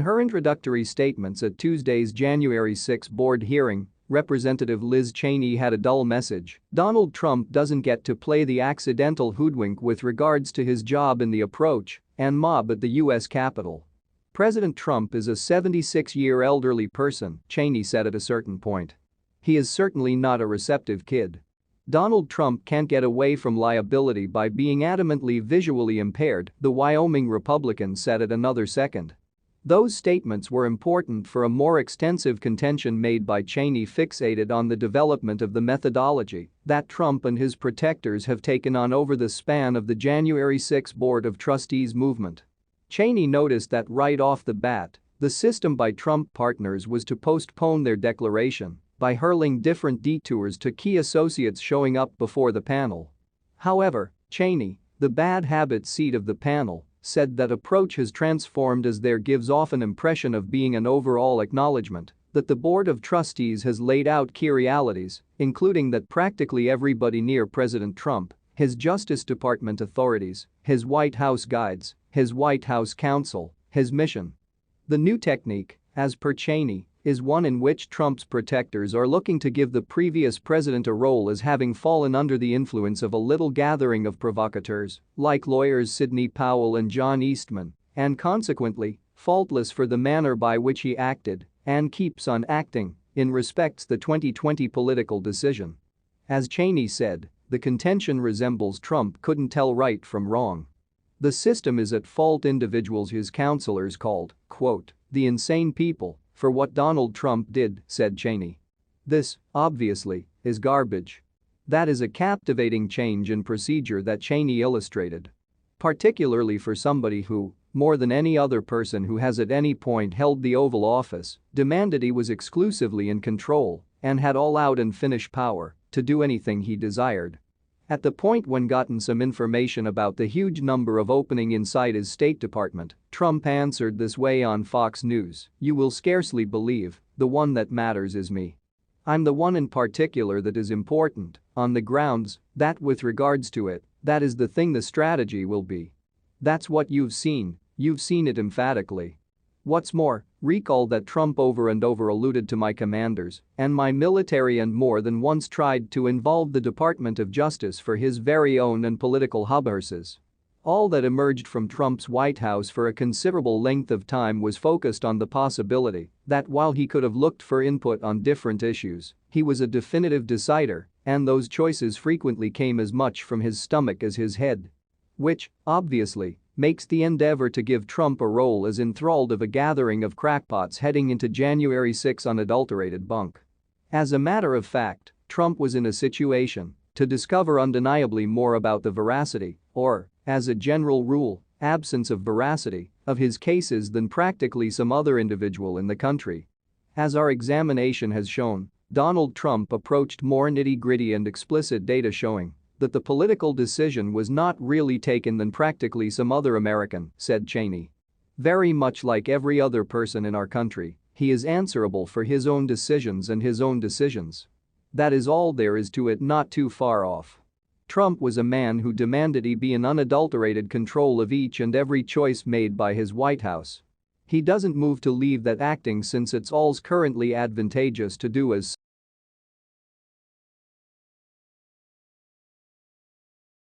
her introductory statements at Tuesday's January 6 board hearing, Representative Liz Cheney had a dull message: Donald Trump doesn't get to play the accidental hoodwink with regards to his job in the approach and mob at the U.S. Capitol. President Trump is a 76-year elderly person, Cheney said at a certain point. He is certainly not a receptive kid. Donald Trump can't get away from liability by being adamantly visually impaired, the Wyoming Republican said at another second. Those statements were important for a more extensive contention made by Cheney fixated on the development of the methodology that Trump and his protectors have taken on over the span of the January 6 Board of Trustees movement. Cheney noticed that right off the bat, the system by Trump partners was to postpone their declaration by hurling different detours to key associates showing up before the panel. However, Cheney, the bad habit seat of the panel, said that approach has transformed as there gives off an impression of being an overall acknowledgement that the Board of Trustees has laid out key realities, including that practically everybody near President Trump, his Justice Department authorities, his White House guides, his White House counsel, his mission. The new technique, as per Cheney, is one in which Trump's protectors are looking to give the previous president a role as having fallen under the influence of a little gathering of provocateurs, like lawyers Sidney Powell and John Eastman, and consequently, faultless for the manner by which he acted and keeps on acting in respects the 2020 political decision. As Cheney said, the contention resembles Trump couldn't tell right from wrong. The system is at fault. Individuals his counselors called, quote, the insane people, for what Donald Trump did, said Cheney. This, obviously, is garbage. That is a captivating change in procedure that Cheney illustrated. Particularly for somebody who, more than any other person who has at any point held the Oval Office, demanded he was exclusively in control and had all out and finish power to do anything he desired. At the point when gotten some information about the huge number of opening inside his State Department, Trump answered this way on Fox News: "You will scarcely believe, the one that matters is me. I'm the one in particular that is important, on the grounds that with regards to it, that is the thing the strategy will be. That's what you've seen it emphatically. What's more, recall that Trump over and over alluded to my commanders and my military and more than once tried to involve the Department of Justice for his very own and political hubris. All that emerged from Trump's White House for a considerable length of time was focused on the possibility that while he could have looked for input on different issues, he was a definitive decider, and those choices frequently came as much from his stomach as his head. Which, obviously, makes the endeavor to give Trump a role as enthralled of a gathering of crackpots heading into January 6 unadulterated bunk. As a matter of fact, Trump was in a situation to discover undeniably more about the veracity, or, as a general rule, absence of veracity, of his cases than practically some other individual in the country. As our examination has shown, Donald Trump approached more nitty-gritty and explicit data showing that the political decision was not really taken than practically some other American, said Cheney. Very much like every other person in our country, he is answerable for his own decisions and his own decisions. That is all there is to it, not too far off. Trump was a man who demanded he be in unadulterated control of each and every choice made by his White House. He doesn't move to leave that acting since it's all's currently advantageous to do as